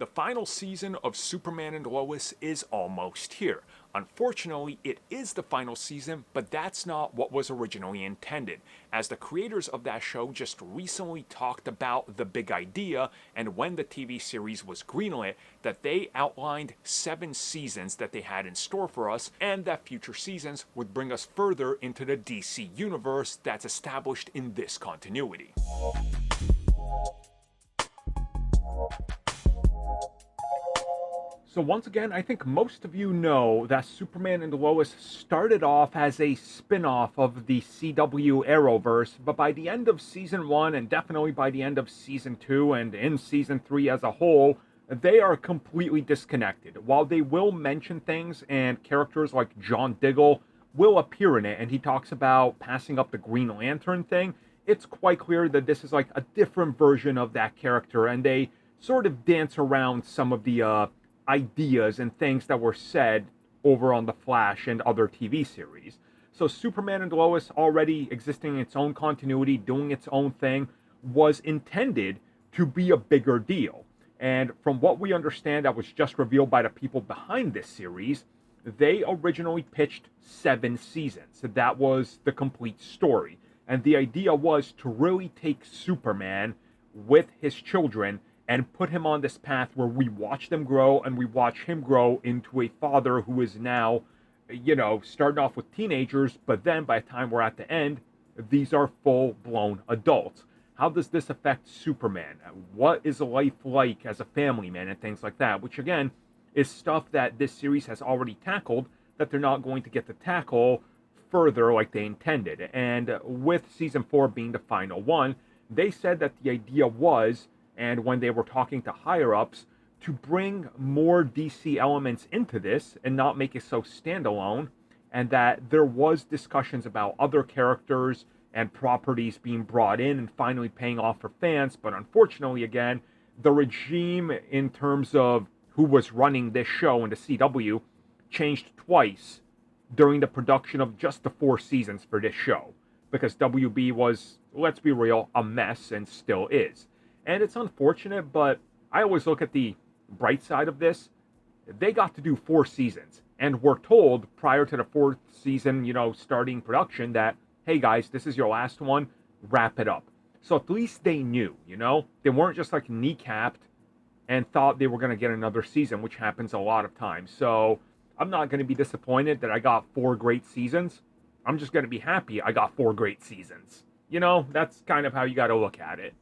The final season of Superman and Lois is almost here. Unfortunately, it is the final season, but that's not what was originally intended, as the creators of that show just recently talked about the big idea, and when the TV series was greenlit, that they outlined 7 seasons that they had in store for us, and that future seasons would bring us further into the DC universe that's established in this continuity. So once again, I think most of you know that Superman and Lois started off as a spin-off of the CW Arrowverse, but by the end of season 1 and definitely by the end of season 2 and in season 3 as a whole, they are completely disconnected. While they will mention things and characters like John Diggle will appear in it and he talks about passing up the Green Lantern thing, it's quite clear that this is like a different version of that character, and they sort of dance around some of the ideas and things that were said over on The Flash and other TV series. So Superman and Lois, already existing in its own continuity, doing its own thing, was intended to be a bigger deal. And from what we understand, that was just revealed by the people behind this series, they originally pitched 7 seasons. So that was the complete story. And the idea was to really take Superman with his children and put him on this path where we watch them grow and we watch him grow into a father who is now, starting off with teenagers, but then by the time we're at the end, these are full-blown adults. How does this affect Superman? What is life like as a family man and things like that, which again is stuff that this series has already tackled that they're not going to get to tackle further like they intended. And with season 4 being the final one, they said that the idea was, and when they were talking to higher-ups, to bring more DC elements into this and not make it so standalone, and that there was discussions about other characters and properties being brought in and finally paying off for fans, but unfortunately, again, the regime in terms of who was running this show in the CW changed twice during the production of just the 4 seasons for this show, because WB was, let's be real, a mess and still is. And it's unfortunate, but I always look at the bright side of this. They got to do 4 seasons, and were told prior to the 4th season, starting production that, hey guys, this is your last one, wrap it up. So at least they knew, They weren't just like kneecapped and thought they were going to get another season, which happens a lot of times. So I'm not going to be disappointed that I got 4 great seasons. I'm just going to be happy I got 4 great seasons. That's kind of how you got to look at it.